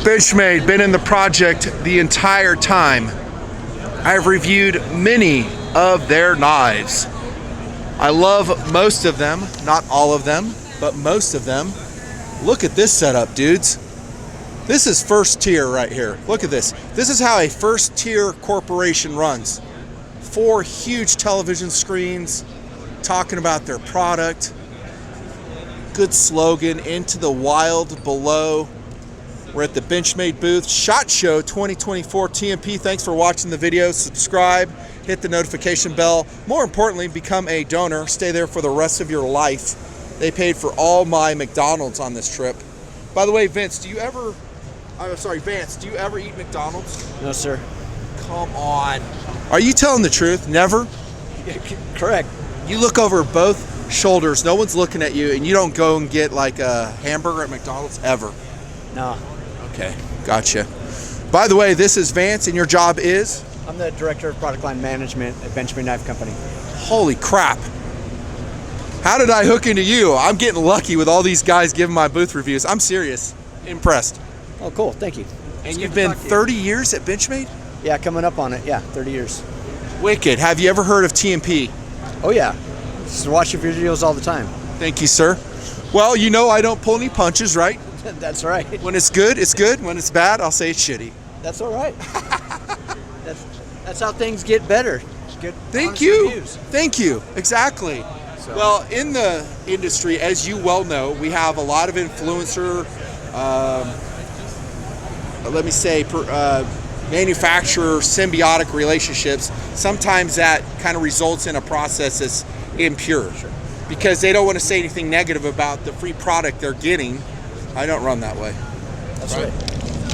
Benchmade, been in the project the entire time. I've reviewed many of their knives. I love most of them, not all of them, but most of them. Look at this setup, dudes. This is first tier right here. Look at this. This is how a first tier corporation runs. 4 huge television screens talking about their product. Good slogan, into the wild below. We're at the Benchmade Booth, SHOT Show 2024 TMP. Thanks for watching the video. Subscribe, hit the notification bell. More importantly, become a donor. Stay there for the rest of your life. They paid for all my McDonald's on this trip. By the way, Vince, do you ever eat McDonald's? No, sir. Come on. Are you telling the truth? Never? Correct. You look over both shoulders, no one's looking at you, and you don't go and get like a hamburger at McDonald's ever? No. Okay, gotcha. By the way, this is Vance, and your job is? I'm the Director of Product Line Management at Benchmade Knife Company. Holy crap. How did I hook into you? I'm getting lucky with all these guys giving my booth reviews. I'm serious. Impressed. Oh, cool. Thank you. And you've been 30 years at Benchmade? Yeah, coming up on it. Yeah, 30 years. Wicked. Have you ever heard of TMP? Oh, yeah. Just watch your videos all the time. Thank you, sir. Well, you know I don't pull any punches, right? That's right. When it's good, it's good. When it's bad, I'll say it's shitty. That's all right. that's how things get better. Good. Thank you. Reviews. Thank you. Exactly. So. Well, in the industry, as you well know, we have a lot of influencer, manufacturer symbiotic relationships. Sometimes that kind of results in a process that's impure, because they don't want to say anything negative about the free product they're getting. I don't run that way. That's right.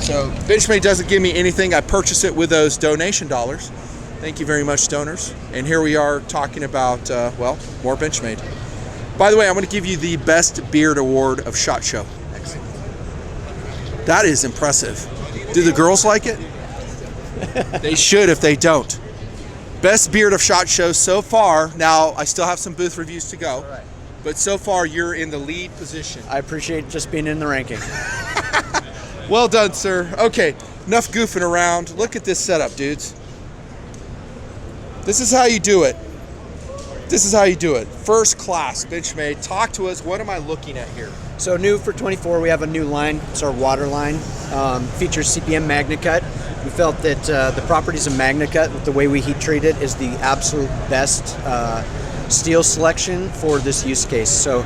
So Benchmade doesn't give me anything. I purchase it with those donation dollars. Thank you very much, donors. And here we are talking about, more Benchmade. By the way, I'm going to give you the Best Beard Award of SHOT Show. Excellent. That is impressive. Do the girls like it? They should if they don't. Best beard of SHOT Show so far. Now, I still have some booth reviews to go. All right. But so far, you're in the lead position. I appreciate just being in the ranking. Well done, sir. Okay, enough goofing around. Look at this setup, dudes. This is how you do it. This is how you do it. First class, Benchmade. Talk to us. What am I looking at here? So new for 24, we have a new line. It's our water line. Features CPM MagnaCut. We felt that the properties of MagnaCut, with the way we heat treat it, is the absolute best steel selection for this use case. So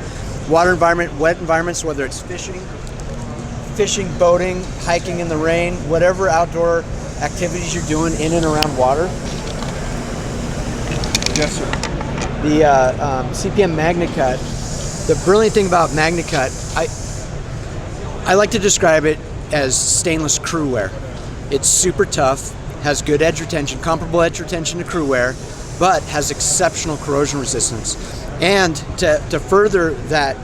water environment, wet environments, whether it's fishing, boating, hiking in the rain, whatever outdoor activities you're doing in and around water. Yes, sir. The CPM MagnaCut, the brilliant thing about MagnaCut, I like to describe it as stainless crew wear. It's super tough, has good edge retention, comparable edge retention to crew wear, but has exceptional corrosion resistance. And to further that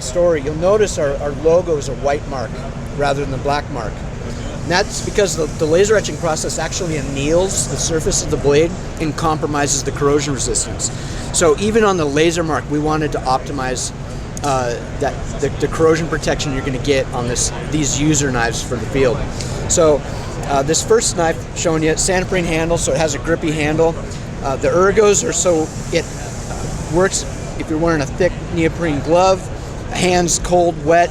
story, you'll notice our logo is a white mark rather than the black mark. And that's because the laser etching process actually anneals the surface of the blade and compromises the corrosion resistance. So even on the laser mark, we wanted to optimize the corrosion protection you're going to get on these user knives for the field. So this first knife showing you sandpaper handle, so it has a grippy handle. The ergos are so it works if you're wearing a thick neoprene glove, hands cold, wet,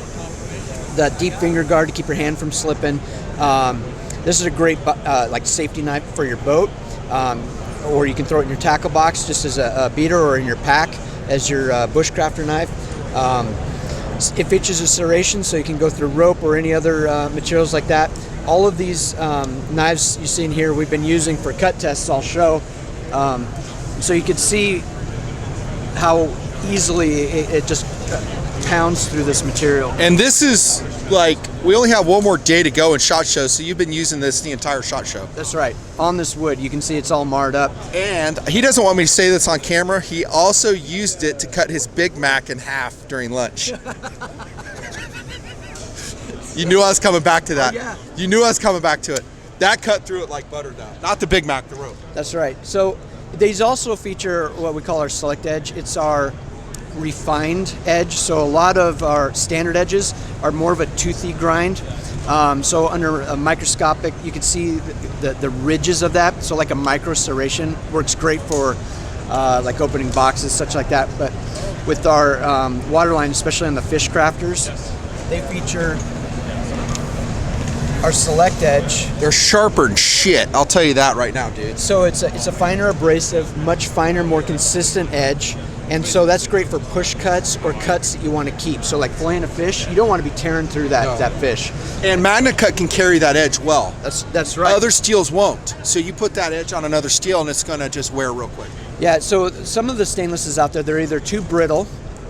the deep finger guard to keep your hand from slipping. This is a great safety knife for your boat, or you can throw it in your tackle box just as a beater, or in your pack as your bushcrafter knife. It features a serration, so you can go through rope or any other materials like that. All of these knives you see in here we've been using for cut tests. I'll show, so you can see how easily it just pounds through this material. And this is like, we only have one more day to go in SHOT Show, so you've been using this the entire SHOT Show. That's right. On this wood, you can see it's all marred up. And he doesn't want me to say this on camera. He also used it to cut his Big Mac in half during lunch. You knew I was coming back to that. Oh, yeah. You knew I was coming back to it. That cut through it like butter does. Not the Big Mac, the rope. That's right. So these also feature what we call our select edge. It's our refined edge. So a lot of our standard edges are more of a toothy grind. So under a microscopic, you can see the ridges of that. So like a micro serration works great for like opening boxes, such like that. But with our waterline, especially on the fish crafters, they feature our select edge. They're sharper than shit. I'll tell you that right now, dude. So it's a finer abrasive, much finer, more consistent edge. And so that's great for push cuts or cuts that you want to keep. So like filleting a fish, you don't want to be tearing through that fish. And MagnaCut can carry that edge well. That's right. Other steels won't. So you put that edge on another steel and it's going to just wear real quick. Yeah, so some of the stainlesses out there, they're either too brittle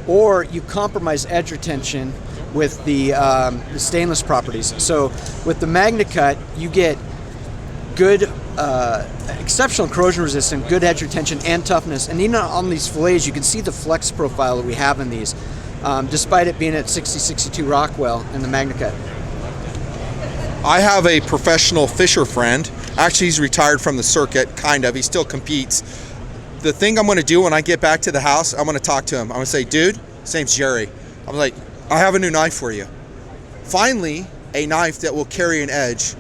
or you compromise edge retention with the stainless properties. So with the MagnaCut, you get good, exceptional corrosion resistance, good edge retention and toughness. And even on these fillets, you can see the flex profile that we have in these, despite it being at 60-62 Rockwell in the MagnaCut. I have a professional fisher friend. Actually, he's retired from the circuit, kind of. He still competes. The thing I'm going to do when I get back to the house, I'm going to talk to him. I'm going to say, dude, his name's Jerry. I'm like, I have a new knife for you. Finally, a knife that will carry an edge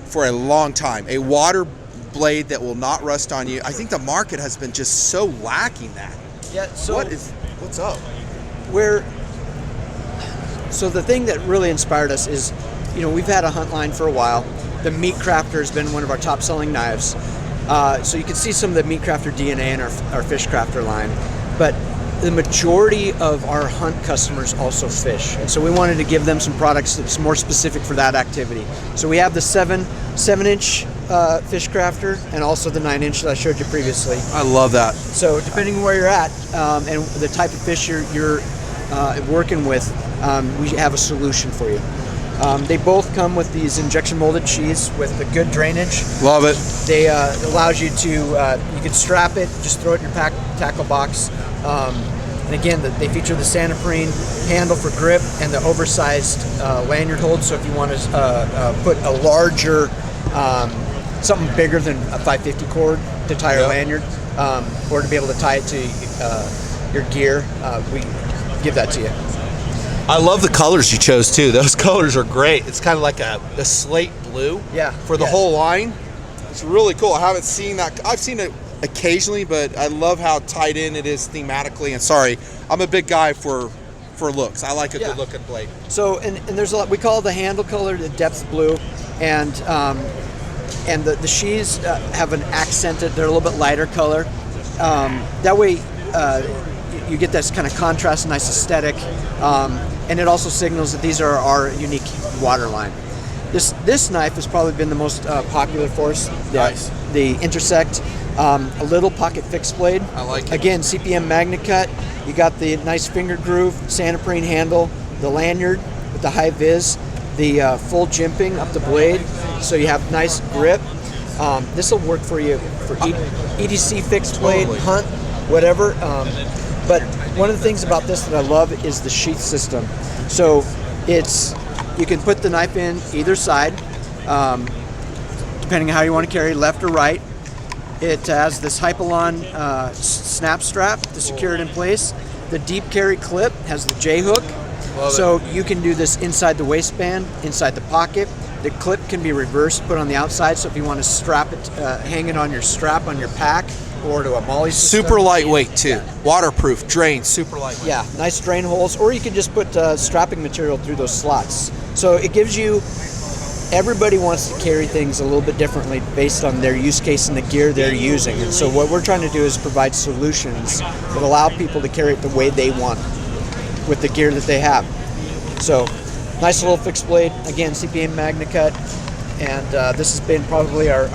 for a long time. A water blade that will not rust on you. I think the market has been just so lacking that. Yeah. So what's up? So the thing that really inspired us is, we've had a hunt line for a while. The Meat Crafter has been one of our top selling knives. So you can see some of the Meat Crafter DNA in our Fish Crafter line. But the majority of our hunt customers also fish. And so we wanted to give them some products that's more specific for that activity. So we have the 7-inch Fish Crafter and also the 9-inch that I showed you previously. I love that. So depending on where you're at and the type of fish you're working with, we have a solution for you. They both come with these injection molded sheaths with the good drainage. Love it. They allows you to you can strap it, just throw it in your tackle box. And again, they feature the Sanaprine handle for grip and the oversized lanyard hold. So if you want to put a larger, something bigger than a 550 cord to tie your lanyard, or to be able to tie it to your gear, we give that to you. I love the colors you chose too. Those colors are great. It's kind of like a slate blue for the whole line. It's really cool. I haven't seen that. I've seen it occasionally, but I love how tied in it is thematically. And sorry, I'm a big guy for looks. I like a good looking blade. So and there's a lot. We call the handle color the depth blue, and the sheaths have an accented. They're a little bit lighter color. That way. You get this kind of contrast, nice aesthetic, and it also signals that these are our unique waterline. This knife has probably been the most popular for us. Nice. The Intersect, a little pocket fixed blade. I like it. Again, CPM MagnaCut. You got the nice finger groove, Sanaprine handle, the lanyard with the high vis, the full jimping up the blade, so you have nice grip. This will work for you for EDC fixed blade, hunt, whatever. But one of the things about this that I love is the sheath system. So you can put the knife in either side, depending on how you want to carry, left or right. It has this Hypalon snap strap to secure it in place. The deep carry clip has the J hook. So you can do this inside the waistband, inside the pocket. The clip can be reversed, put on the outside. So if you want to strap it, hang it on your strap on your pack, or to a molly system. Super lightweight too. Waterproof, drain, super lightweight. Yeah, nice drain holes. Or you can just put strapping material through those slots. So it gives you, everybody wants to carry things a little bit differently based on their use case and the gear they're using. And so what we're trying to do is provide solutions that allow people to carry it the way they want with the gear that they have. So nice little fixed blade. Again, CPM MagnaCut. And this has been probably our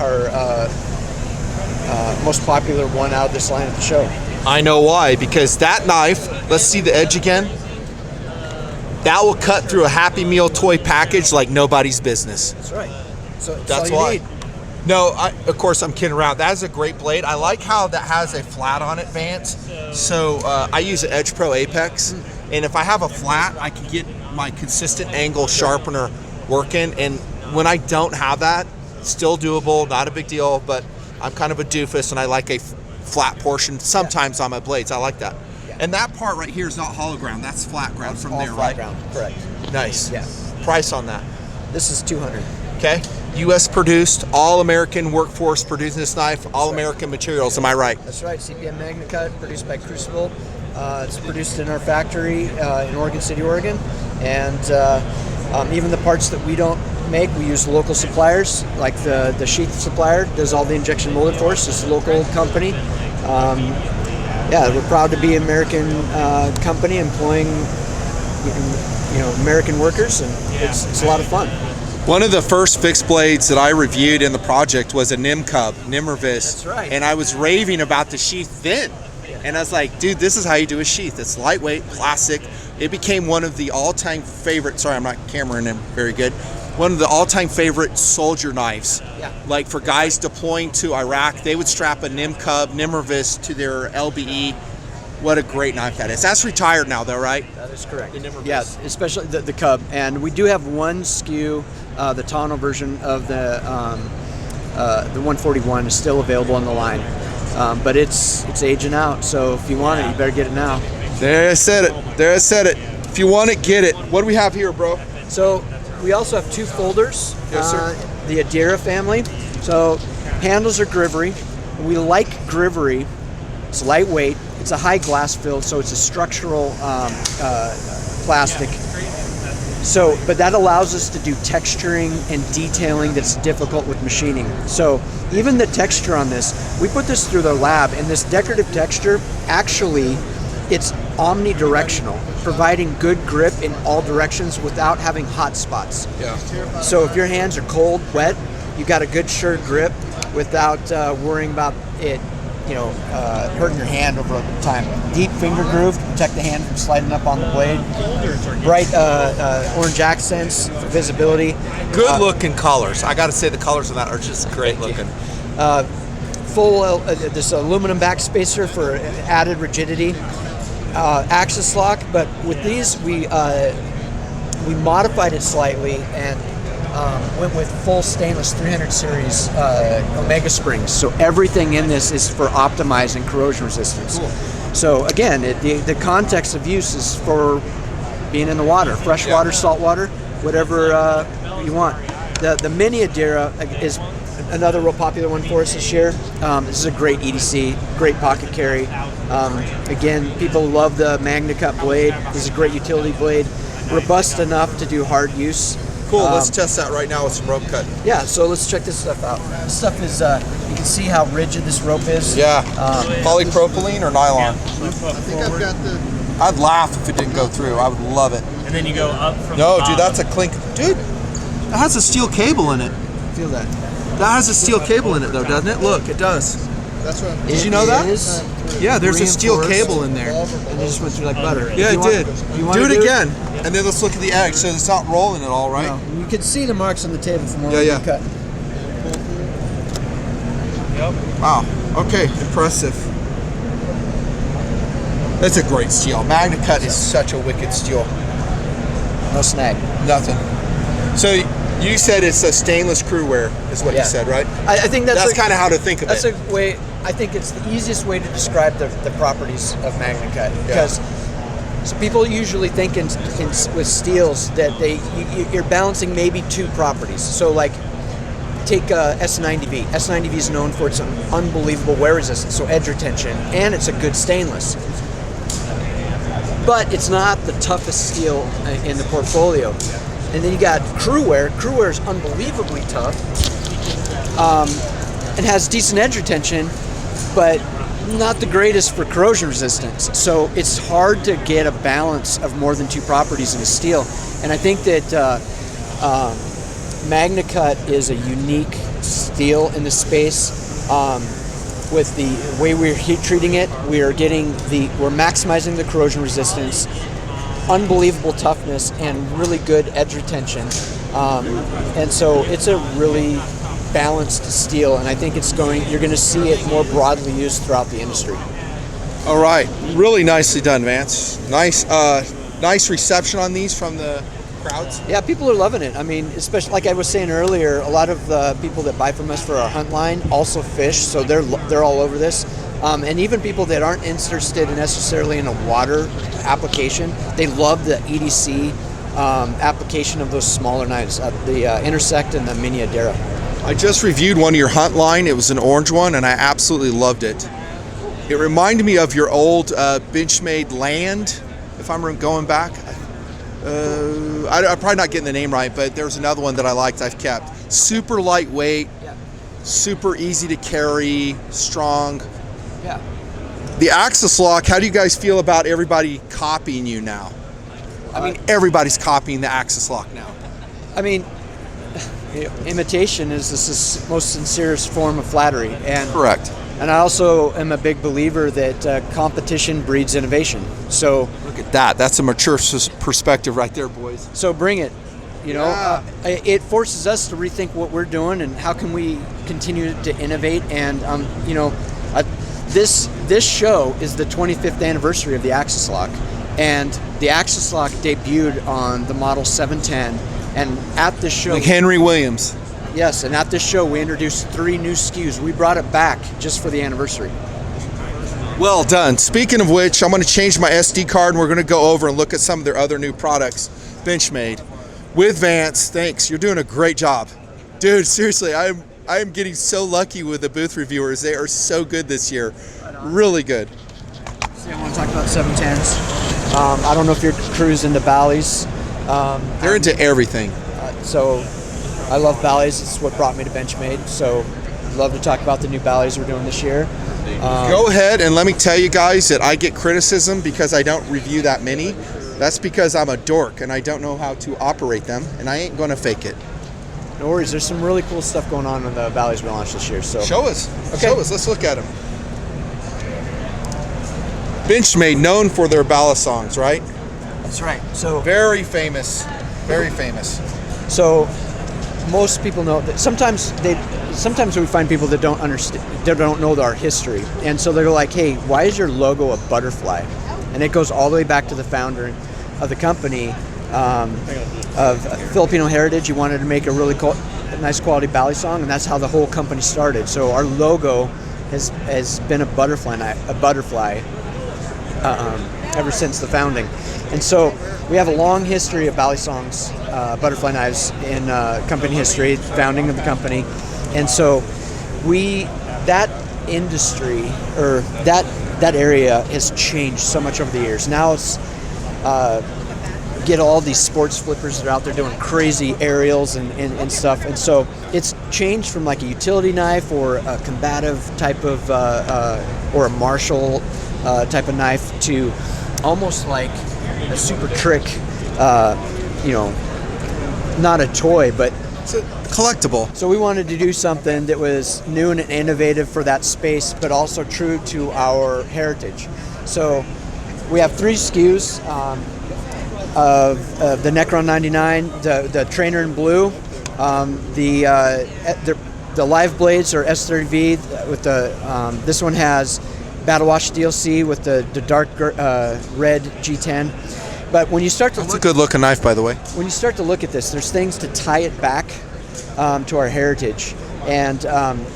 most popular one out of this line at the show. I know why, because that knife, let's see the edge again, that will cut through a Happy Meal toy package like nobody's business. That's right. So that's all why. you need. No, of course I'm kidding around. That is a great blade. I like how that has a flat on it, Vance. So I use an Edge Pro Apex, and if I have a flat, I can get my consistent angle sharpener working. And when I don't have that, still doable, not a big deal, but I'm kind of a doofus and I like a flat portion sometimes on my blades. I like that. Yeah. And that part right here is not hollow ground. That's flat ground That's from all there, flat right? ground, correct. Nice. Yeah. Price on that. This is 200. Okay. U.S. produced, all American workforce producing this knife, all American materials. Am I right? That's right. CPM MagnaCut, produced by Crucible. It's produced in our factory in Oregon City, Oregon, and even the parts that we don't make, we use local suppliers. Like the sheath supplier does all the injection molded for us. It's a local company. Yeah, we're proud to be an American company employing American workers, and it's a lot of fun. One of the first fixed blades that I reviewed in the project was a Nim Cub, Nimmervis. That's right. And I was raving about the sheath then. And I was like, dude, this is how you do a sheath. It's lightweight, plastic. It became one of the all-time favorite, sorry, I'm not cameraing him very good, one of the all-time favorite soldier knives. Yeah. Like for guys deploying to Iraq, they would strap a Nim Cub, Nimmervis to their LBE. What a great knife that is. That's retired now though, right? That is correct. The Nimmervis. Yeah, especially the Cub. And we do have one SKU, the tonneau version of the 141 is still available on the line. But it's aging out, so if you want it, you better get it now. There I said it. There I said it. If you want it, get it. What do we have here, bro? So we also have 2 folders. Yes, sir. The Adira family. So handles are Grivery. We like Grivery. It's lightweight. It's a high glass fill, so it's a structural plastic. So, but that allows us to do texturing and detailing that's difficult with machining. So even the texture on this, we put this through the lab, and this decorative texture, actually, it's omnidirectional, providing good grip in all directions without having hot spots. Yeah. So if your hands are cold, wet, you got a good sure grip without worrying about it, hurting your hand over time. Deep finger groove to protect the hand from sliding up on the blade. Bright orange accents for visibility. Good looking colors. I got to say the colors on that are just great looking. Full this aluminum backspacer for added rigidity. Axis lock, but with these we modified it slightly and went with full stainless 300 series Omega springs. So everything in this is for optimizing corrosion resistance. Cool. So again, the context of use is for being in the water, fresh water, salt water, whatever you want. The Mini Adira is another real popular one for us this year. This is a great EDC, great pocket carry. Again, people love the MagnaCut blade. This is a great utility blade, robust enough to do hard use. Cool, let's test that right now with some rope cut. Yeah, so let's check this stuff out. This stuff is, you can see how rigid this rope is. Yeah, polypropylene or nylon? I think I've got the... I'd laugh if it didn't go through. I would love it. And then you go up from No, the dude, bottom. that's a clink. Dude, that has a steel cable in it. Feel that. That has a steel cable in it though, doesn't it? Look, it does. That's what I'm... Did you know that? It is Yeah, there's a steel reinforced. cable in there. And it just went through like butter. Yeah, it did. You Do want it again. And then let's look at the edge. So it's not rolling at all, right? No, you can see the marks on the table from where Yeah, we cut. Wow. Okay, impressive. That's a great steel. MagnaCut is such a wicked steel. No snag. Nothing. So you said it's a stainless crewware, is what you said, right? I think that's kind of how to think of that's it. a way. I think it's the easiest way to describe the properties of MagnaCut because so people usually think with steels that you're balancing maybe 2 properties. So like take S90V. S90V is known for its unbelievable wear resistance, so edge retention, and it's a good stainless. But it's not the toughest steel in the portfolio. And then you got crewware. Crewware is unbelievably tough. It has decent edge retention, but not the greatest for corrosion resistance. So it's hard to get a balance of more than 2 properties in a steel. And I think that MagnaCut is a unique steel in the space. With the way we're heat treating it, we're maximizing the corrosion resistance, unbelievable toughness, and really good edge retention. And so it's a really balanced steel, and I think you're going to see it more broadly used throughout the industry. All right, really nicely done, Vance. Nice reception on these from the crowds? Yeah, people are loving it. I mean, especially like I was saying earlier, a lot of the people that buy from us for our hunt line also fish, so they're all over this. And even people that aren't interested necessarily in a water application, they love the EDC application of those smaller knives, the Intersect and the Mini Adara. I just reviewed one of your hunt line. It was an orange one, and I absolutely loved it. It reminded me of your old Benchmade Land, if I'm going back. I'm probably not getting the name right, but there's another one that I liked I've kept. Super lightweight, super easy to carry, strong. Yeah. The Axis Lock, how do you guys feel about everybody copying you now? I mean, everybody's copying the Axis Lock now. I mean, imitation is the most sincerest form of flattery. And correct. And I also am a big believer that competition breeds innovation. So look at that. That's a mature perspective right there, boys. So bring it. You know, it forces us to rethink what we're doing and how can we continue to innovate. And you know, this show is the 25th anniversary of the Axis Lock, and the Axis Lock debuted on the model 710. And at this show, like Henry Williams. Yes, and at this show we introduced 3 new SKUs. We brought it back just for the anniversary. Well done. Speaking of which, I'm going to change my SD card and we're going to go over and look at some of their other new products. Benchmade with Vance. Thanks. You're doing a great job. Dude, seriously, I am getting so lucky with the booth reviewers. They are so good this year. Really good. See, I want to talk about 710s. I don't know if your crew's into BALIs. They're into everything. So I love BALIs. It's what brought me to Benchmade. So I'd love to talk about the new BALIs we're doing this year. Go ahead and let me tell you guys that I get criticism because I don't review that many. That's because I'm a dork and I don't know how to operate them, and I ain't going to fake it. No worries. There's some really cool stuff going on in the BALIs we launched this year. So show us. Okay. Show us. Let's look at them. Benchmade, known for their BALI songs, right? That's right. So very famous. Very famous. So most people know that sometimes we find people that don't understand, that don't know our history, and so they're like, "Hey, why is your logo a butterfly?" And it goes all the way back to the founder of the company, of Filipino heritage. He wanted to make a really nice quality BALI song, and that's how the whole company started. So our logo has been a butterfly ever since the founding. And so we have a long history of BALI songs, butterfly knives in company history, founding of the company. And so that industry, or that area has changed so much over the years. Now it's, get all these sports flippers that are out there doing crazy aerials and stuff. And so it's changed from like a utility knife or a combative type of, or a martial type of knife to almost like a super trick, not a toy, but it's a collectible. So we wanted to do something that was new and innovative for that space, but also true to our heritage. So we have 3 SKUs of the Necron 99, the Trainer in blue, the live blades are S30V with the this one has Battle Wash DLC with the dark red G10. But when you start to That's a good looking knife, by the way. When you start to look at this, there's things to tie it back to our heritage. And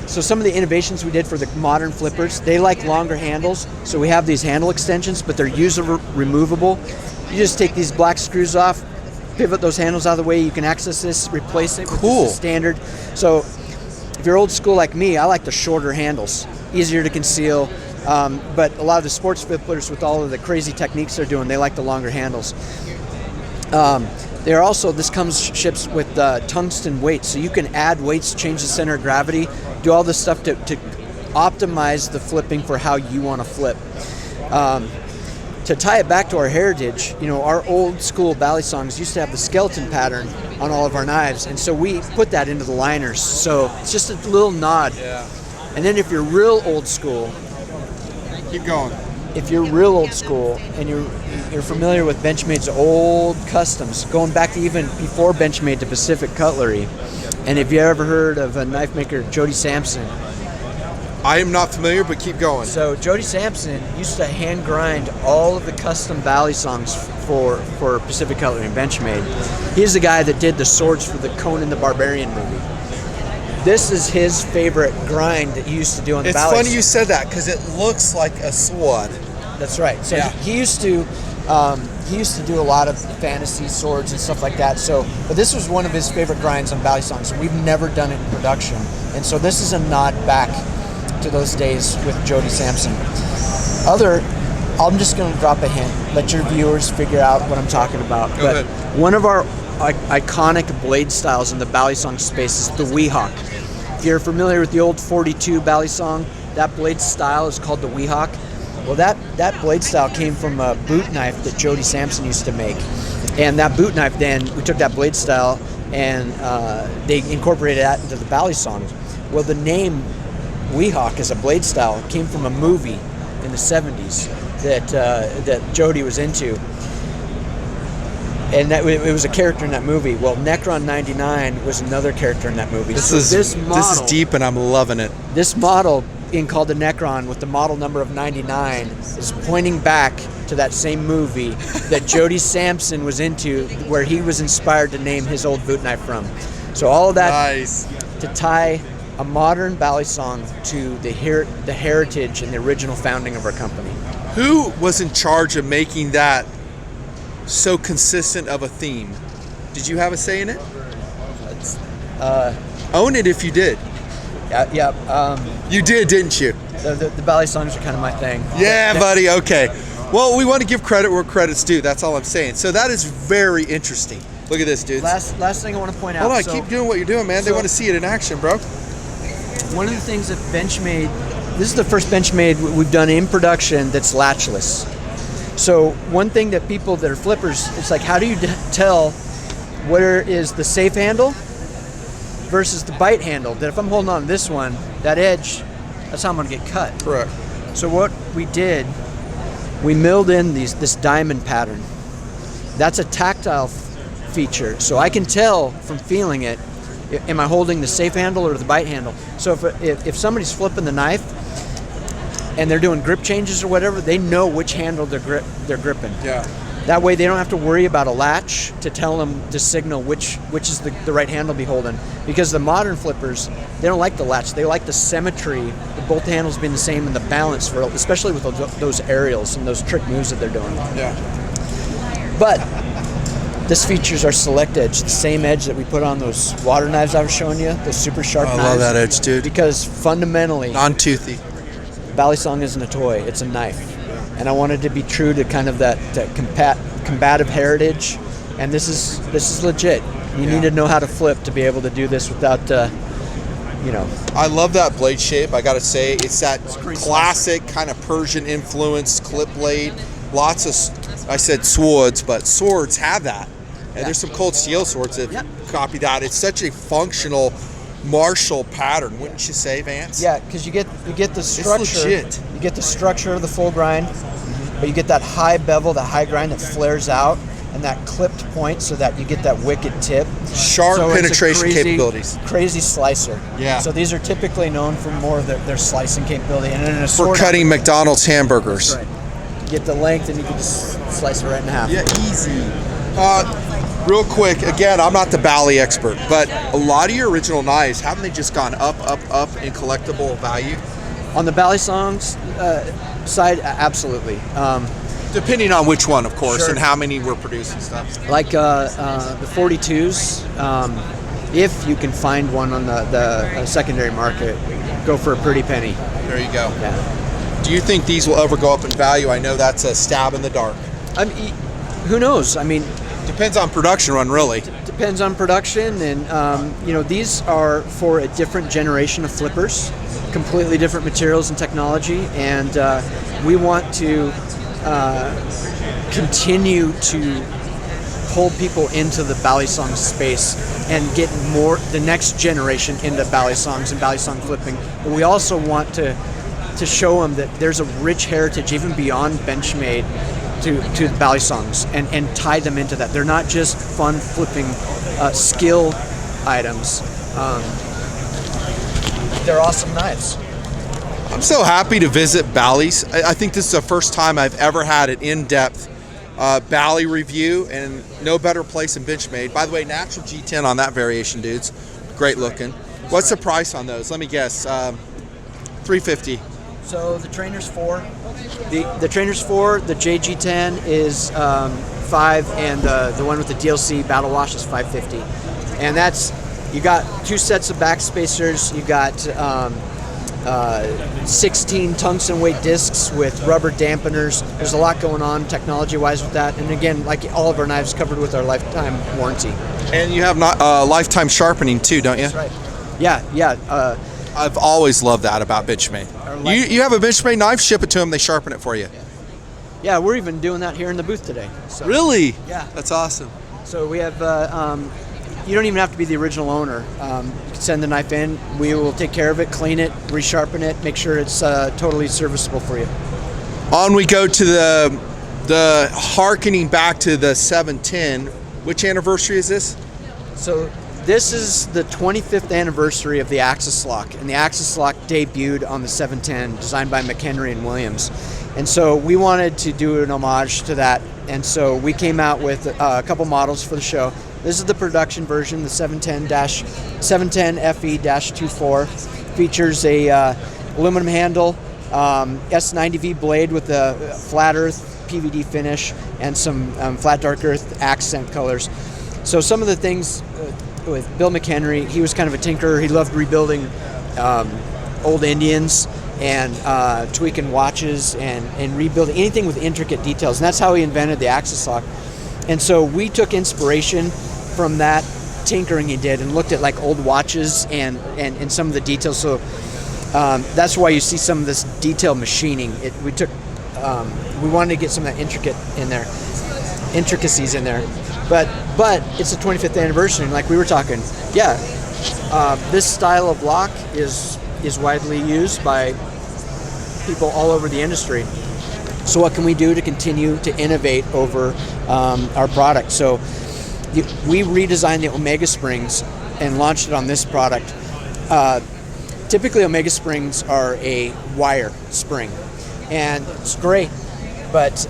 so some of the innovations we did for the modern flippers, they like longer handles. So we have these handle extensions, but they're user removable. You just take these black screws off, pivot those handles out of the way. You can access this, replace it with the standard. So if you're old school like me, I like the shorter handles, easier to conceal. But a lot of the sports flippers, with all of the crazy techniques they're doing, they like the longer handles. They're also, this ships with tungsten weights, so you can add weights, change the center of gravity, do all this stuff to optimize the flipping for how you want to flip. To tie it back to our heritage, our old school BALI songs used to have the skeleton pattern on all of our knives, and so we put that into the liners. So it's just a little nod. Yeah. And then if you're real old school, keep going. If you're real old school and you're familiar with Benchmade's old customs, going back to even before Benchmade to Pacific Cutlery, and if you ever heard of a knife maker, Jody Sampson, I am not familiar, but keep going. So Jody Sampson used to hand grind all of the custom BALI songs for Pacific Cutlery and Benchmade. He's the guy that did the swords for the Conan the Barbarian movie. This is his favorite grind that he used to do on the BALI. It's funny you said that because it looks like a sword. That's right. So he used to do a lot of fantasy swords and stuff like that. So, but this was one of his favorite grinds on BALI songs. We've never done it in production, and so this is a nod back to those days with Jody Sampson. I'm just going to drop a hint. Let your viewers figure out what I'm talking about. Go ahead. One of our iconic blade styles in the BALI song space is the Weehawk. If you're familiar with the old 42 BALI song, that blade style is called the Weehawk. Well, that blade style came from a boot knife that Jody Sampson used to make. And that boot knife, then, we took that blade style and they incorporated that into the BALI songs. Well, the name Weehawk as a blade style came from a movie in the 70s that Jody was into. And it was a character in that movie. Well, Necron 99 was another character in that movie. This is deep, and I'm loving it. This model, being called the Necron with the model number of 99, is pointing back to that same movie that Jody Sampson was into, where he was inspired to name his old boot knife from. So all of that to tie a modern BALI song to the heritage and the original founding of our company. Who was in charge of making that so consistent of a theme? Did you have a say in it? Own it if you did. Yeah. You did, didn't you? The BALI songs are kind of my thing. Yeah, buddy. Okay. Well, we want to give credit where credit's due. That's all I'm saying. So that is very interesting. Look at this, dude. Last thing I want to point out. Hold on, keep doing what you're doing, man. They want to see it in action, bro. One of the things that Benchmade, this is the first Benchmade we've done in production that's latchless. So one thing that people that are flippers, it's like, how do you tell where is the safe handle versus the bite handle? That if I'm holding on to this one, that edge, that's how I'm going to get cut. Correct. So what we did, we milled in this diamond pattern. That's a tactile feature, so I can tell from feeling it, am I holding the safe handle or the bite handle? So if somebody's flipping the knife and they're doing grip changes or whatever, they know which handle they're gripping. Yeah. That way they don't have to worry about a latch to tell them to signal which is the right handle to be holding. Because the modern flippers, they don't like the latch. They like the symmetry, both handles being the same, and the balance, especially with those aerials and those trick moves that they're doing. Yeah. But this features our select edge, the same edge that we put on those water knives I was showing you, those super sharp knives. I love that edge, dude. Because fundamentally, non-toothy. BALI song isn't a toy; it's a knife. And I wanted to be true to kind of that combative heritage, and this is legit. You need to know how to flip to be able to do this without, I love that blade shape. I gotta say, it's that classic kind of Persian influenced clip blade. Lots of, I said swords, but swords have that, and there's some cold steel swords that copy that. It's such a functional martial pattern, wouldn't you say, Vance? Yeah, because you get the structure. It's legit. You get the structure of the full grind, but you get that high bevel, that high grind that flares out, and that clipped point, so that you get that wicked tip. Sharp penetration capabilities. Crazy slicer. Yeah. So these are typically known for more of their slicing capability, and in a for cutting McDonald's hamburgers. That's right. You get the length, and you can just slice it right in half. Yeah, easy. Real quick, again, I'm not the BALI expert, but a lot of your original knives, haven't they just gone up in collectible value? On the BALI songs side, absolutely. Depending on which one, of course, and how many we're producing stuff. Like the 42s, if you can find one on the secondary market, go for a pretty penny. There you go. Yeah. Do you think these will ever go up in value? I know that's a stab in the dark. I mean, who knows? I mean, depends on production run, really. Depends on production, and these are for a different generation of flippers, completely different materials and technology, and we want to continue to pull people into the BALI song space and get the next generation into BALI songs and BALI song flipping. But we also want to show them that there's a rich heritage even beyond Benchmade to the BALI songs, and tie them into that. They're not just fun flipping skill items. They're awesome knives. I'm so happy to visit BALI's. I think this is the first time I've ever had an in-depth BALI review, and no better place than Benchmade. By the way, natural G10 on that variation, dudes. Great looking. What's the price on those? Let me guess. $350. So the Trainer's 4. The Trainer's 4, the JG10 is $5, and the one with the DLC Battle Wash is $550. And that's, you got 2 sets of back spacers. You got 16 tungsten weight discs with rubber dampeners. There's a lot going on technology-wise with that. And again, like all of our knives, covered with our lifetime warranty. And you have lifetime sharpening too, don't you? That's right. Yeah. I've always loved that about Benchmade. You have a Benchmade knife, ship it to them, they sharpen it for you. Yeah, we're even doing that here in the booth today. So, really? Yeah. That's awesome. So we have, you don't even have to be the original owner. You can send the knife in, we will take care of it, clean it, resharpen it, make sure it's totally serviceable for you. On we go to the harkening back to the 710. Which anniversary is this? So this is the 25th anniversary of the Axis Lock, and the Axis Lock debuted on the 710, designed by McHenry and Williams. And so we wanted to do an homage to that, and so we came out with a couple models for the show. This is the production version, the 710 FE-24. Features a aluminum handle, S90V blade with a flat earth PVD finish, and some flat dark earth accent colors. So some of the things with Bill McHenry, he was kind of a tinkerer. He loved rebuilding old Indians and tweaking watches and rebuilding anything with intricate details. And that's how he invented the Axis Lock. And so we took inspiration from that tinkering he did and looked at like old watches and some of the details. So that's why you see some of this detail machining. We wanted to get some of that intricacies in there. But it's the 25th anniversary, and like we were talking, this style of lock is widely used by people all over the industry. So what can we do to continue to innovate over our product? So we redesigned the Omega Springs and launched it on this product. Typically Omega Springs are a wire spring, and it's great, but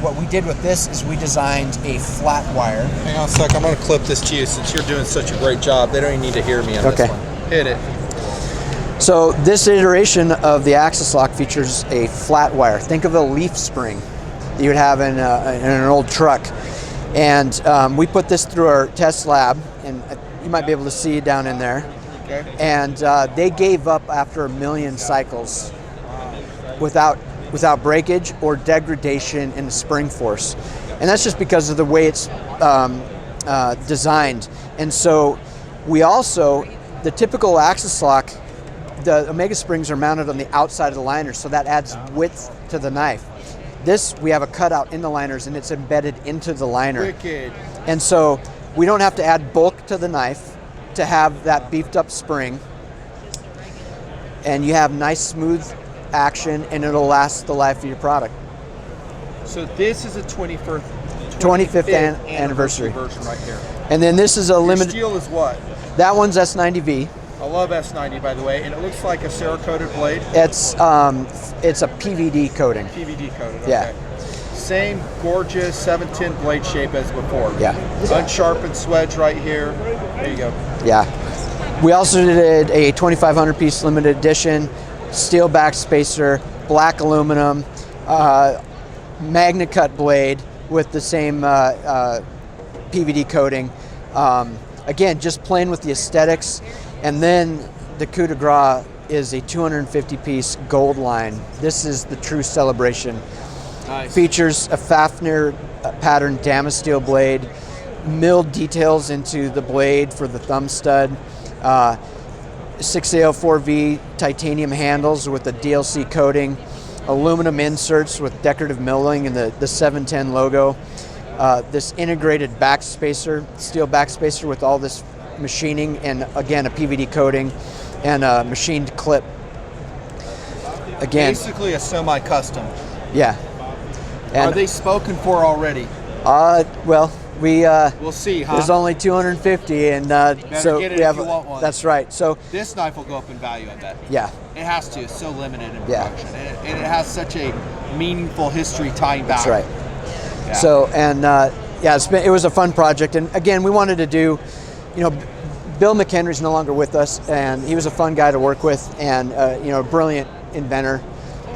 what we did with this is we designed a flat wire. Hang on a sec, I'm going to clip this to you since you're doing such a great job. They don't even need to hear me on this one. Hit it. So this iteration of the Axis Lock features a flat wire. Think of a leaf spring that you would have in an old truck. And we put this through our test lab, and you might be able to see it down in there. Okay. And they gave up after 1 million cycles without breakage or degradation in the spring force. And that's just because of the way it's designed. And so we also, the typical Axis Lock, the Omega Springs are mounted on the outside of the liners, so that adds width to the knife. This, we have a cutout in the liners and it's embedded into the liner. Wicked. And so we don't have to add bulk to the knife to have that beefed up spring. And you have nice smooth action, and it'll last the life of your product. So this is a 25th anniversary version right here. And then this is a limited. Steel is what? That one's S90V. I love S90, by the way, and it looks like a Cerakoted blade. It's a PVD coating. PVD coated. Okay. Yeah. Same gorgeous 710 blade shape as before. Yeah. Unsharpened swedge right here. There you go. Yeah. We also did a 2,500 piece limited edition, steel back spacer, black aluminum, Magna Cut blade with the same PVD coating. Again, just playing with the aesthetics. And then the coup de grace is a 250 piece gold line. This is the true celebration. Nice. Features a Fafnir pattern Damasteel blade, milled details into the blade for the thumb stud, 6A04V titanium handles with the DLC coating, aluminum inserts with decorative milling and the 710 logo, this integrated back spacer, steel back spacer with all this machining, and again a PVD coating and a machined clip. Again, basically a semi-custom. yeah. And are they spoken for already? well, We'll see, huh? There's only 250, and so get it we if have. you want one. That's right. So This knife will go up in value, I bet. yeah, It has to. It's so limited in Yeah. production. And it has such a meaningful history tying back. that's right. Yeah. So and yeah, it was a fun project, and again, we wanted to do, you know, Bill McHenry's no longer with us, and he was a fun guy to work with, and you know, a brilliant inventor,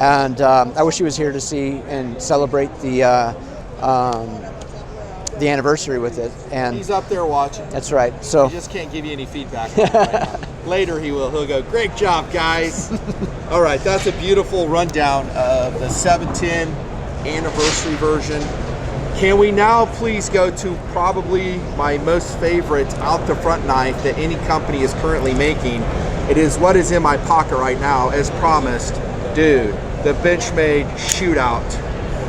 and I wish he was here to see and celebrate the anniversary with it. And He's up there watching. that's right. So He just can't give you any feedback on it right now. Later he will. He'll go, great job, guys. All right, that's a beautiful rundown of the 710 anniversary version. Can we now please go to probably my most favorite out the front knife that any company is currently making? It is what is in my pocket right now, as promised. Dude, the Benchmade Shootout.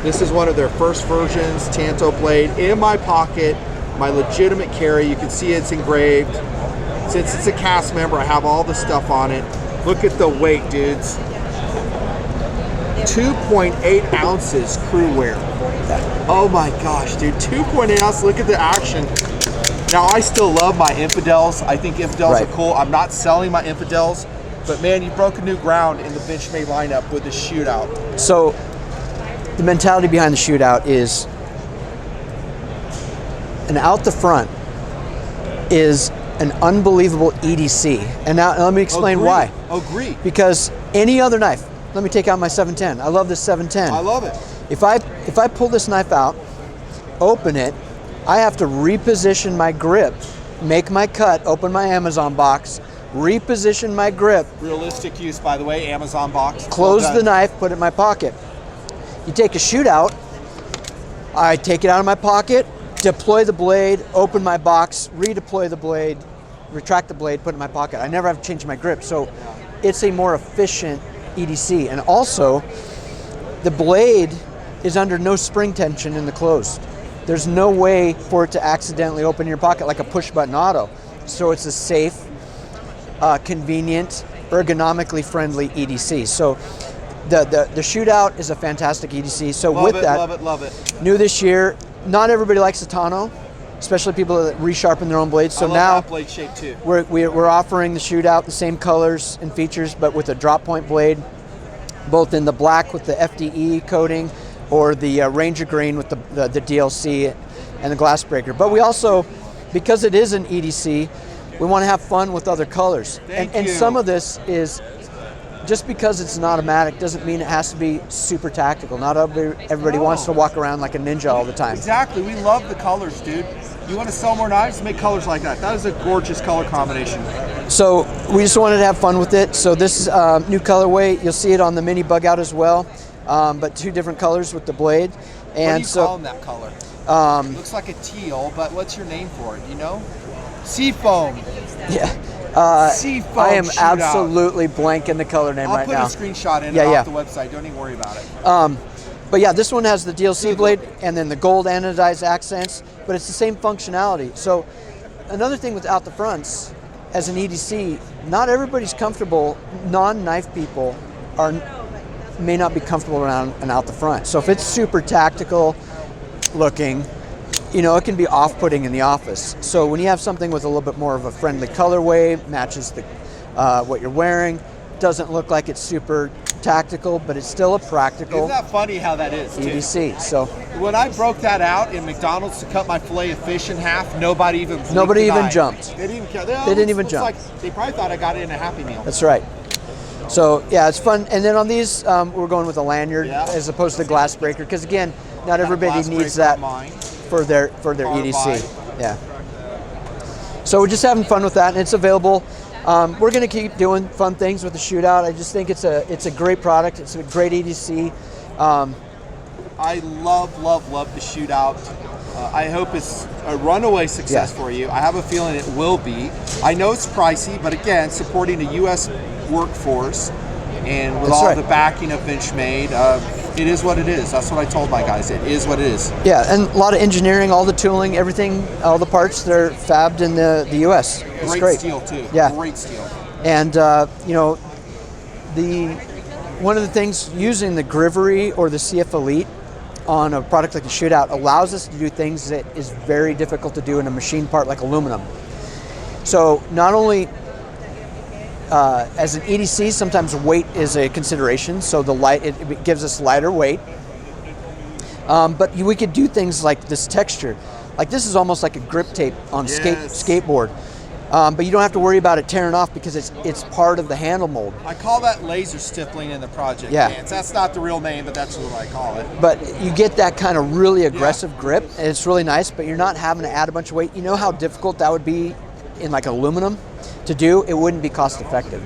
This is one of their first versions, Tanto blade in my pocket, my legitimate carry. You can see it's engraved. Since it's a cast member, I have all the stuff on it. Look at the weight, dudes. 2.8 ounces crew wear. Oh my gosh, dude, 2.8 ounces, look at the action. Now, I still love my Infidels. I think Infidels Right. are cool. I'm not selling my Infidels, but man, you broke a new ground in the Benchmade lineup with the Shootout. So the mentality behind the Shootout is an out the front is an unbelievable EDC. And now let me explain Agree. why. Agree. Because any other knife, let me take out my 710. I love this 710. I love it. If I pull this knife out, open it, I have to reposition my grip, make my cut, open my Amazon box, reposition my grip, Realistic use, by the way, Amazon box. close Well the done. knife, put it in my pocket. You take a Shootout, I take it out of my pocket, deploy the blade, open my box, redeploy the blade, retract the blade, put it in my pocket. I never have to change my grip. So it's a more efficient EDC. And also, the blade is under no spring tension in the closed. There's no way for it to accidentally open your pocket like a push button auto. So it's a safe, convenient, ergonomically friendly EDC. So the Shootout is a fantastic EDC. So Love with it, that, love it, love it. new this year, not everybody likes the Tano, especially people that resharpen their own blades. So I love now that blade shape too. we're offering the Shootout, the same colors and features, but with a drop point blade, both in the black with the FDE coating or the Ranger green with the DLC and the glass breaker. But we also, because it is an EDC, we want to have fun with other colors. Thank And you. some of this is, just because it's an automatic doesn't mean it has to be super tactical. Not everybody wants to walk around like a ninja all the time. Exactly, we love the colors, dude. You want to sell more knives? Make colors like that. That is a gorgeous color combination. So we just wanted to have fun with it. So this is new colorway. You'll see it on the mini bug out as well, but two different colors with the blade. What And do you so call that color? Looks like a teal, but what's your name for it? You know? Seafoam. yeah, Seafoam I am Shootout. absolutely blanking the color name I'll right put now. a screenshot in Yeah, it yeah. off the website. Don't even worry about it. But yeah, this one has the DLC Good blade look. and then the gold anodized accents, but it's the same functionality. So another thing with out the fronts, as an EDC, not everybody's comfortable. Non-knife people may not be comfortable around an out the front. So if it's super tactical looking, you know, it can be off-putting in the office. So when you have something with a little bit more of a friendly colorway, matches the what you're wearing, doesn't look like it's super tactical, but it's still a practical Isn't that funny how that is, too? EDC. So When I broke that out in McDonald's to cut my fillet of fish in half, nobody even blinked Nobody an even eye. jumped. They didn't even care. They didn't even looks jump. Like they probably thought I got it in a Happy Meal. that's right. So yeah, it's fun. And then on these, we're going with a lanyard Yeah. as opposed to the glass breaker, because again, not everybody Glass needs breaker that on mine. for their Carbide. EDC. Yeah. So we're just having fun with that, and it's available. We're going to keep doing fun things with the Shootout. I just think it's a great product. It's a great EDC. I love the Shootout. I hope it's a runaway success Yeah. for you. I have a feeling it will be. I know it's pricey, but again, supporting a U.S. workforce and with That's all right. the backing of Benchmade, it is what it is. That's what I told my guys. It is what it is. Yeah, and a lot of engineering, all the tooling, everything, all the parts, they're fabbed in the U.S. It's Great steel too. Yeah. Great steel. And you know, one of the things using the Grivery or the CF Elite on a product like the shootout allows us to do things that is very difficult to do in a machine part like aluminum. So not only as an EDC, sometimes weight is a consideration, so it gives us lighter weight. But we could do things like this texture. Like this is almost like a grip tape on skateboard. But you don't have to worry about it tearing off because it's part of the handle mold. I call that laser stippling in the project, Vance. That's not the real name, but that's what I call it. But you get that kind of really aggressive grip, and it's really nice, but you're not having to add a bunch of weight. You know how difficult that would be in like aluminum to do? It wouldn't be cost effective.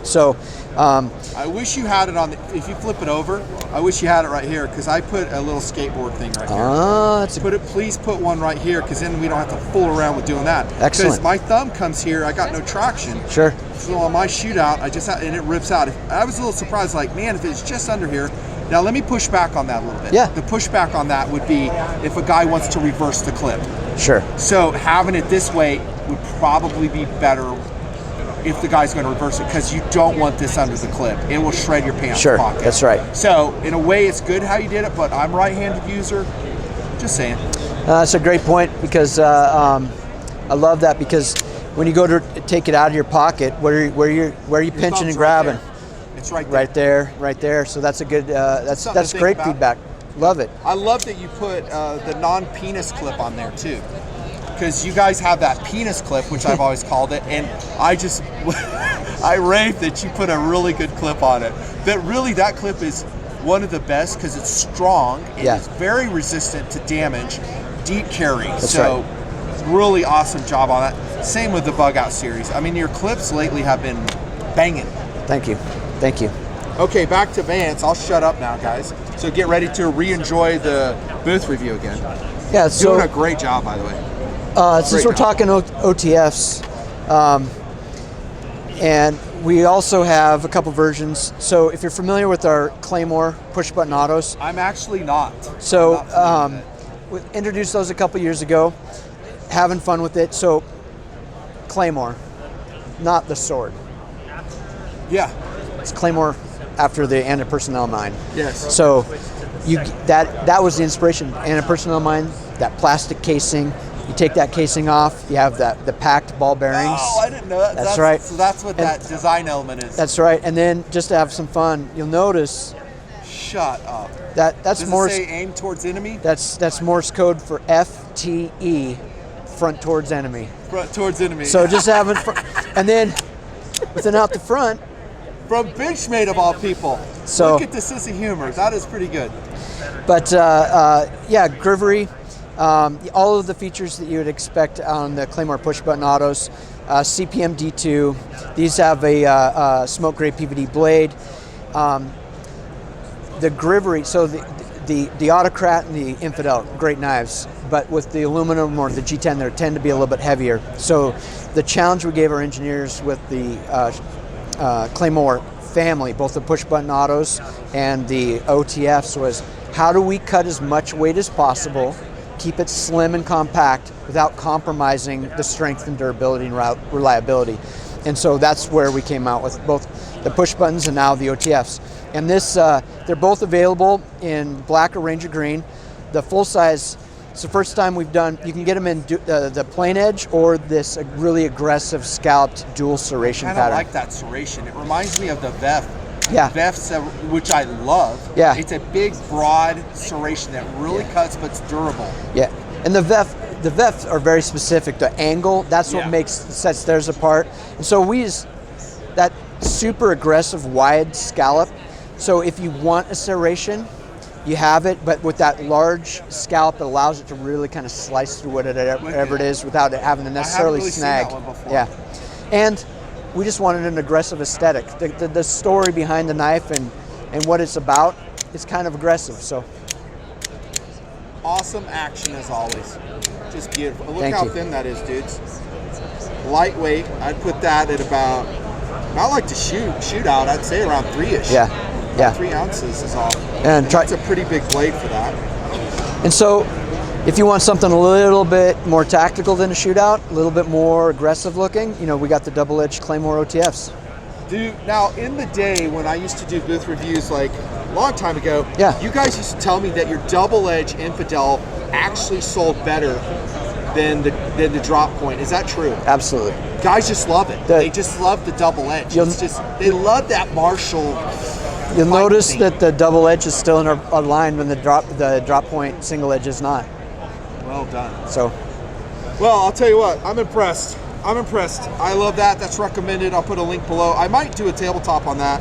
So I wish you had it on if you flip it over, I wish you had it right here because I put a little skateboard thing right here. Please put one right here because then we don't have to fool around with doing that. Excellent. Because my thumb comes here, I got no traction. Sure. So on my shootout, and it rips out. I was a little surprised, like, man, if it's just under here. Now let me push back on that a little bit. Yeah. The pushback on that would be if a guy wants to reverse the clip. Sure. So having it this way would probably be better if the guy's going to reverse it because you don't want this under the clip. It will shred your pants pocket. That's right. So in a way, it's good how you did it, but I'm right-handed user. Just saying. That's a great point because I love that because when you go to take it out of your pocket, where are you pinching and grabbing? Right it's right there. Right there. So that's a good. That's great feedback. Love it. I love that you put the non-penis clip on there too. Because you guys have that penis clip, which I've always called it, and I rave that you put a really good clip on it. That clip is one of the best because it's strong and it's very resistant to damage, deep carry. That's right. Really awesome job on that. Same with the Bug Out series. I mean, your clips lately have been banging. Thank you. Okay, back to Vance. I'll shut up now, guys. So get ready to re-enjoy the booth review again. Yeah, doing a great job, by the way. Since we're talking OTFs, and we also have a couple versions. So if you're familiar with our Claymore push button autos, I'm actually not. So we introduced those a couple years ago, having fun with it. So Claymore, not the sword. Yeah. It's Claymore after the anti-personnel mine. Yes. So that was the inspiration. Anti-personnel mine, that plastic casing. You take that casing off, you have the packed ball bearings. Oh, I didn't know that. That's right. So that's what that design element is. That's right. And then just to have some fun, you'll notice. Shut up. That's Does Morse. it say aim towards enemy? That's Morse code for FTE, front towards enemy. Front towards enemy. So just having fun. And then within out the front. From Benchmade of all people. So look at the sense of humor. That is pretty good. But Grivery. All of the features that you would expect on the Claymore push button autos, CPM D2. These have a smoke gray PVD blade. The Grivery, so the Autocrat and the Infidel, great knives, but with the aluminum or the G10, they tend to be a little bit heavier. So the challenge we gave our engineers with the Claymore family, both the push button autos and the OTFs, was how do we cut as much weight as possible, keep it slim and compact without compromising the strength and durability and reliability. And so that's where we came out with both the push buttons and now the OTFs. And this, they're both available in black or Ranger green. The full size, it's the first time we've done, you can get them in the plain edge or this really aggressive scalloped dual serration pattern. I like that serration. It reminds me of the VEF. Yeah. VEF, which I love. Yeah. It's a big, broad serration that really cuts, but it's durable. Yeah. And the VEF are very specific. The angle, that's what sets theirs apart. And so we use that super aggressive wide scallop. So if you want a serration, you have it, but with that large scallop, it allows it to really kind of slice through whatever it is without it having to necessarily snag. Seen that one before. Yeah. And we just wanted an aggressive aesthetic. The story behind the knife and what it's about is kind of aggressive. So awesome action as always. Just beautiful. Look Thank how you. thin that is, dudes. Lightweight. I'd put that at about, I like to shoot out, I'd say around 3-ish. Yeah. 3 ounces is all. And it's a pretty big blade for that. And so if you want something a little bit more tactical than a shootout, a little bit more aggressive looking, we got the double-edged Claymore OTFs. Dude, now in the day when I used to do booth reviews like long time ago. Yeah. You guys used to tell me that your double-edge infidel actually sold better than the drop point. Is that true? Absolutely. Guys just love it. They just love the double edge. They love that Marshall. You'll notice that the double edge is still in a line when the drop point single edge is not. Well done. So, well, I'll tell you what, I'm impressed. I love that. That's recommended. I'll put a link below. I might do a tabletop on that.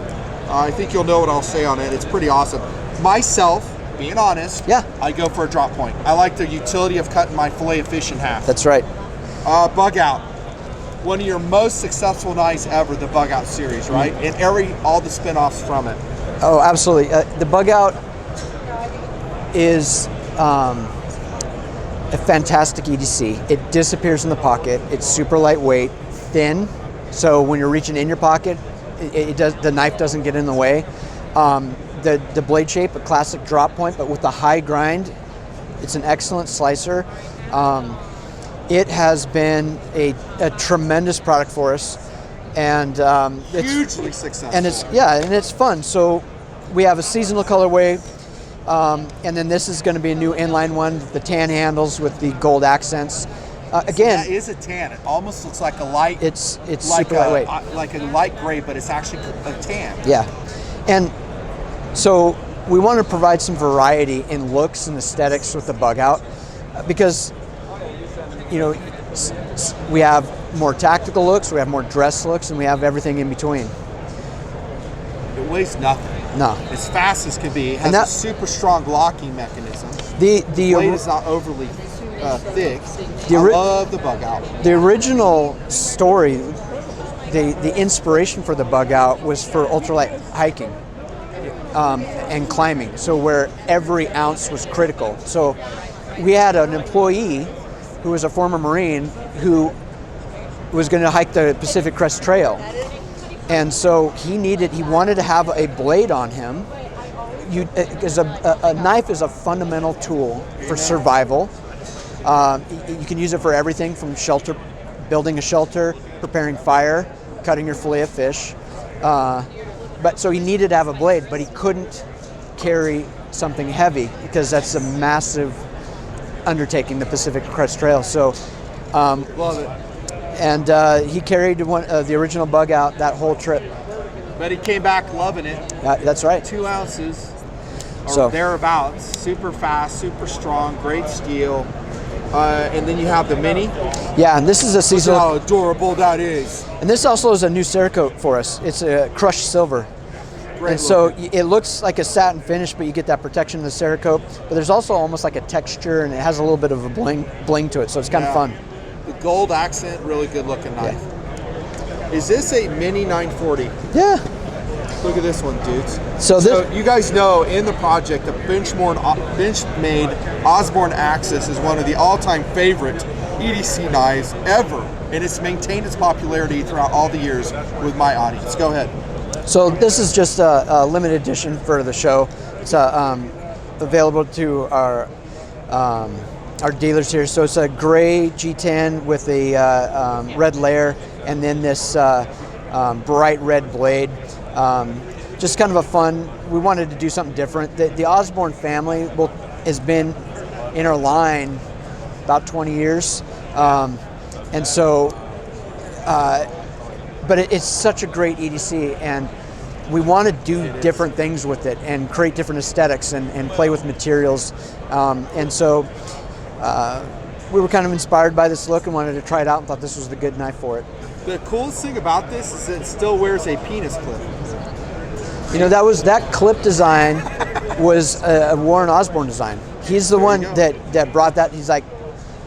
I think you'll know what I'll say on it. It's pretty awesome. Myself, being honest, yeah, I go for a drop point. I like the utility of cutting my fillet of fish in half. That's right. Bug out. One of your most successful knives ever, the Bug Out series, right? And all the spin-offs from it. Oh, absolutely. The Bug Out is a fantastic EDC. It disappears in the pocket. It's super lightweight, thin, so when you're reaching in your pocket, the knife doesn't get in the way. The blade shape, a classic drop point, but with the high grind, it's an excellent slicer. It has been a tremendous product for us, and it's hugely successful. And it's fun. So we have a seasonal colorway, and then this is going to be a new inline one, the tan handles with the gold accents. Again, that is a tan. It almost looks like a light. It's like super lightweight, like a light gray, but it's actually a tan. Yeah, and so we want to provide some variety in looks and aesthetics with the Bug Out, because we have more tactical looks, we have more dress looks, and we have everything in between. It weighs nothing. No. As fast as can be. It has a super strong locking mechanism. The blade is not overly thick. I love the Bug Out. The original story, the inspiration for the Bug Out was for ultralight hiking and climbing, so where every ounce was critical. So we had an employee who was a former Marine who was going to hike the Pacific Crest Trail. And so he wanted to have a blade on him. Because a knife is a fundamental tool for survival. You can use it for everything from shelter, building a shelter, preparing fire, cutting your fillet of fish. But so he needed to have a blade, but he couldn't carry something heavy because that's a massive undertaking, the Pacific Crest Trail. So, love it. And he carried the original Bug Out that whole trip. But he came back loving it. That's right. 2 ounces or thereabouts. Super fast, super strong, great steel. And then you have the Mini. Yeah, and this is a seasonal. Look how adorable that is. And this also is a new Cerakote for us. It's a crushed silver. Great and so looking. it looks like a satin finish, but you get that protection of the Cerakote. But there's also almost like a texture, and it has a little bit of a bling to it, so it's kind of fun. The gold accent, really good looking knife. Yeah. Is this a Mini 940? Yeah. Look at this one, dudes. So you guys know in the project, the Benchmade Osborne Axis is one of the all-time favorite EDC knives ever, and it's maintained its popularity throughout all the years with my audience. Go ahead. So this is just a limited edition for the show. It's available to our dealers here. So it's a gray G10 with a red layer, and then this bright red blade. Just kind of a fun. We wanted to do something different. The Osborne family has been in our line about 20 years, and so. But it's such a great EDC, and we want to do different things with it and create different aesthetics and play with materials. And so we were kind of inspired by this look and wanted to try it out and thought this was the good knife for it. The coolest thing about this is that it still wears a penis clip. That clip design was a Warren Osborne design. He's the one that brought that. He's like,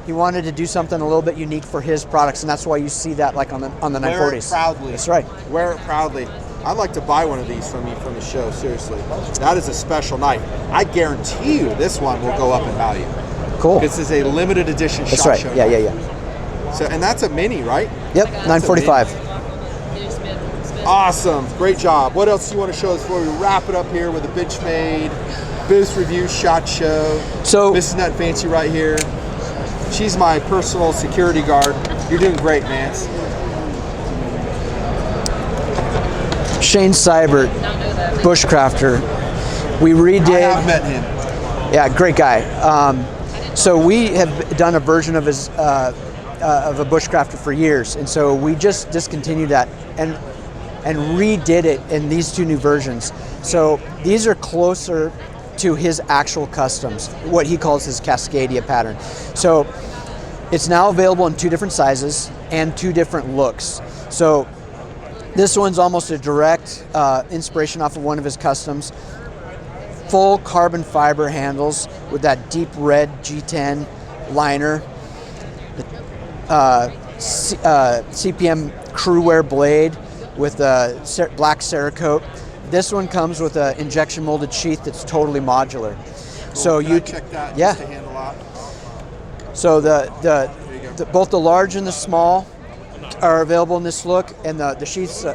he wanted to do something a little bit unique for his products, and that's why you see that like on the 940s. Wear it proudly. That's right. Wear it proudly. I'd like to buy one of these from you from the show, seriously. That is a special knife. I guarantee you this one will go up in value. Cool. This is a limited edition That's SHOT right. Show. Yeah. So, and that's a Mini, right? Yep, 945. Awesome. Great job. What else do you want to show us before we wrap it up here with the Benchmade Booth Review SHOT Show? So, Mrs. Nutnfancy right here. She's my personal security guard. You're doing great, Vance. Shane Seibert, bushcrafter. We redid. I have met him. Yeah, great guy. So we have done a version of his of a bushcrafter for years, and so we just discontinued that and redid it in these two new versions. So these are closer to his actual customs, what he calls his Cascadia pattern. So it's now available in 2 different sizes and 2 different looks. So this one's almost a direct inspiration off of one of his customs. Full carbon fiber handles with that deep red G10 liner. CPM crew wear blade with a black Cerakote. This one comes with an injection molded sheath that's totally modular. Cool. So Can you I check that yeah. just to handle out? So both the large and the small are available in this look, and the sheaths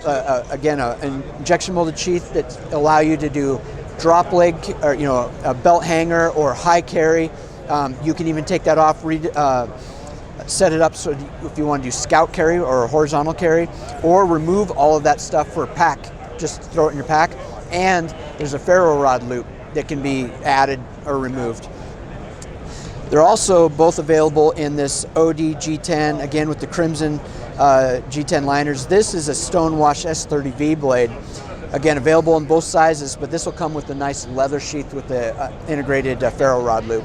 again an injection molded sheath that allow you to do drop leg or a belt hanger or high carry. You can even take that off, set it up so if you want to do scout carry or horizontal carry, or remove all of that stuff for a pack. Just throw it in your pack, and there's a ferro rod loop that can be added or removed. They're also both available in this OD G10, again with the crimson G10 liners. This is a Stonewash S30V blade. Again, available in both sizes, but this will come with a nice leather sheath with the integrated ferro rod loop.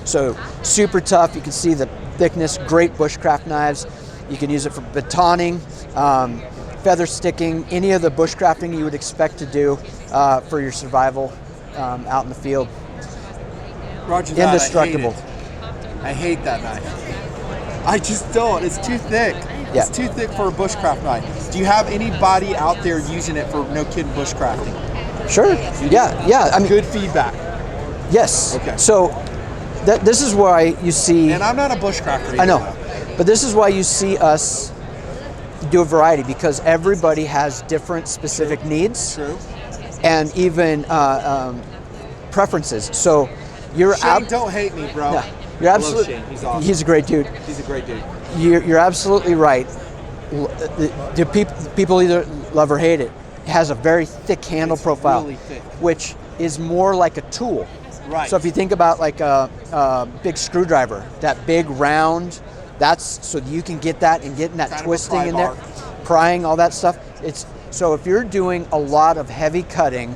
So super tough. You can see the thickness. Great bushcraft knives. You can use it for batoning, feather sticking, any of the bushcrafting you would expect to do for your survival out in the field. Roger that. Indestructible. I hate that knife. I just don't. It's too thick. Yeah. It's too thick for a bushcraft knife. Do you have anybody out there using it for no kidding bushcrafting? Sure. Yeah. I mean, good feedback. Yes. Okay. So this is why you see. And I'm not a bushcrafter either. I know, but this is why you see us do a variety, because everybody has different specific needs. True. And even preferences. So you're Shane, don't hate me, bro. No, you're absolutely. Shane. He's awesome. He's a great dude. He's a great dude. You're absolutely right. The people either love or hate it. It has a very thick handle profile, really thick. which is more like a tool. Right. So if you think about like a big screwdriver, that big round, that's so you can get that and getting that Kind of a twisting pry in there, bar. prying, all that stuff. It's so if you're doing a lot of heavy cutting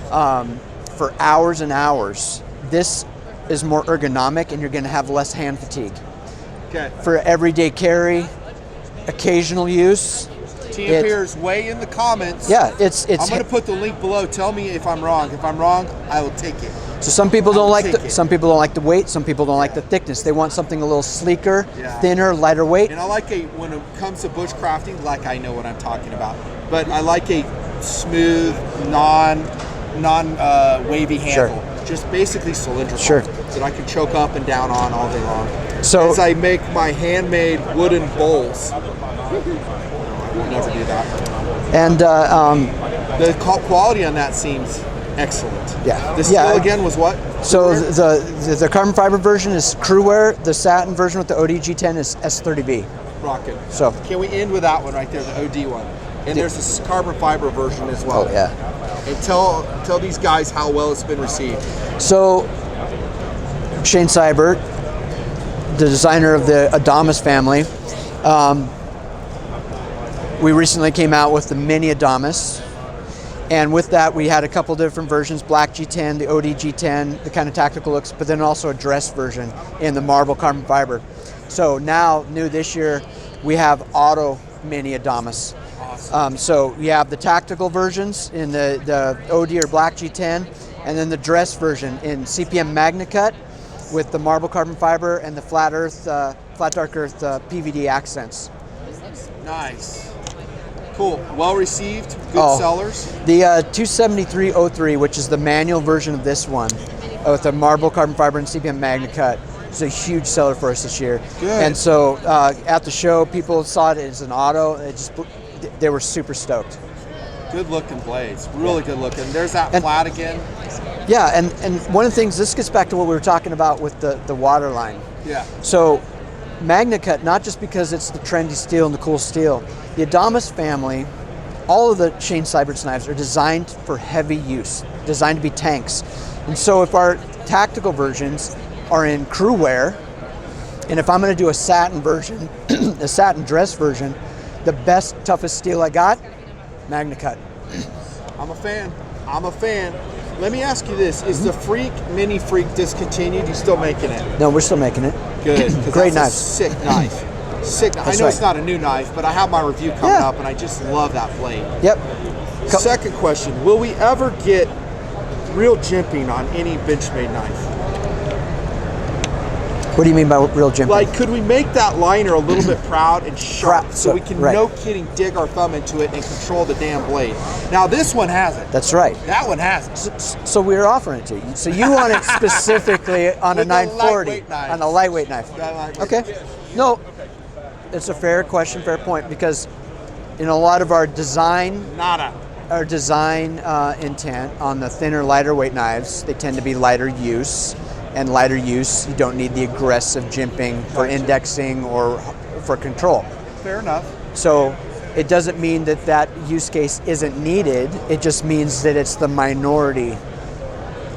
for hours and hours, this is more ergonomic and you're going to have less hand fatigue. Okay. For everyday carry, occasional use. Team Peers, weigh in the comments. Yeah, it's. I'm going to put the link below. Tell me if I'm wrong. If I'm wrong, I will take it. So some people don't like take it. some people don't like the weight. Some people don't like the thickness. They want something a little sleeker, Yeah. thinner, lighter weight. And I like when it comes to bushcrafting, like I know what I'm talking about. But I like a smooth, non-wavy handle. Sure. Just basically cylindrical. Sure. That I can choke up and down on all day long. So as I make my handmade wooden bowls. I will never do that. and The quality on that seems excellent. Yeah. The Yeah. steel again was what? so the carbon fiber version is crew wear. The satin version with the ODG10 is S30V. Rockin'. So Can we end with that one right there, the OD one? And there's this carbon fiber version as well. oh yeah. And tell these guys how well it's been received. So Shane Seibert, the designer of the Adamas family, we recently came out with the mini Adamas, and with that we had a couple different versions: black G10, the OD G10, the kind of tactical looks, but then also a dress version in the marble carbon fiber. So now, new this year, we have auto mini Adamas. Awesome. So we have the tactical versions in the OD or black G10, and then the dress version in CPM MagnaCut with the marble carbon fiber and the flat dark earth PVD accents. Nice. Cool. Well received. Good sellers. The 27303, which is the manual version of this one, with the marble carbon fiber and CPM MagnaCut, is a huge seller for us this year. Good. And so at the show, people saw it as an auto. They were super stoked. Good looking blades. Really good looking. There's that And- flat again. Yeah, and one of the things, this gets back to what we were talking about with the water line. Yeah. So MagnaCut, not just because it's the trendy steel and the cool steel, the Adamas family all of the Shane Seibert's knives are designed for heavy use, designed to be tanks. And so if our tactical versions are in crew wear, and if I'm going to do a satin version, a satin dress version, the best, toughest steel I got, MagnaCut. I'm a fan. I'm a fan. Let me ask you this: is the Freak Mini Freak discontinued? You still making it? No, we're still making it. Good. 'Cause Great that's knife. a sick knife. Sick. I know right. it's not a new knife, but I have my review coming Yeah. up, and I just love that blade. Yep. Second question: will we ever get real jimping on any Benchmade knife? What do you mean by real jimping? Like, could we make that liner a little bit proud and sharp so we can, right. no kidding, dig our thumb into it and control the damn blade? Now, this one has it. That's right. That one has it. So we're offering it to you. So you want it specifically on a With a 940, lightweight knife. on a lightweight knife. That lightweight. Okay. No, it's a fair question, fair point, because in a lot of our design Nada. intent on the thinner, lighter weight knives, they tend to be lighter use. And lighter use, you don't need the aggressive jimping for indexing or for control. Fair enough. So it doesn't mean that that use case isn't needed. It just means that it's the minority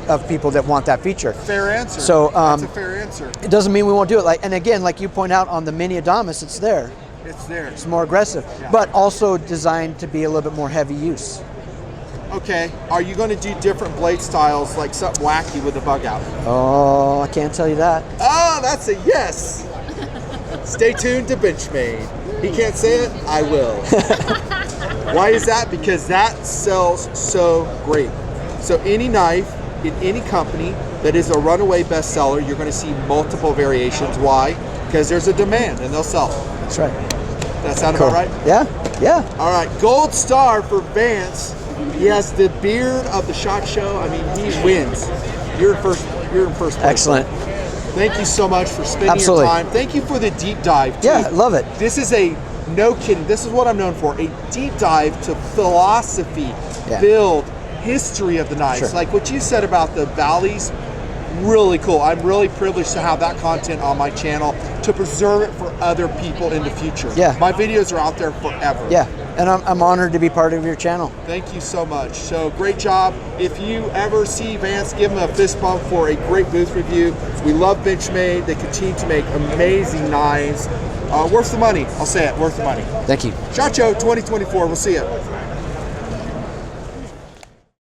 of people that want that feature. Fair answer. So that's a fair answer. it doesn't mean we won't do it. And again, like you point out on the Mini Adamas, it's there. It's there. It's more aggressive, but also designed to be a little bit more heavy use. Okay. Are you going to do different blade styles, like something wacky with the bug out? Oh, I can't tell you that. Oh, that's a yes. Stay tuned to Benchmade. He can't say it, I will. Why is that? Because that sells so great. So any knife in any company that is a runaway bestseller, you're going to see multiple variations. Why? Because there's a demand and they'll sell it. That's right. That sound Cool. about right? Yeah, yeah. All right, gold star for Vance. He has the beard of the SHOT Show. I mean, he wins. You're in first place. Excellent. Thank you so much for spending Absolutely. your time. Thank you for the deep dive. Too. Yeah, love it. This is a, no kidding, this is what I'm known for, a deep dive to philosophy, build, history of the knives. Sure. Like what you said about the BALIs, really cool. I'm really privileged to have that content on my channel to preserve it for other people in the future. Yeah. My videos are out there forever. Yeah, and I'm honored to be part of your channel. Thank you so much. So great job. If you ever see Vance, give him a fist bump for a great booth review. We love Benchmade. They continue to make amazing knives. Worth the money. I'll say it, worth the money. Thank you. SHOT Show 2024. We'll see you.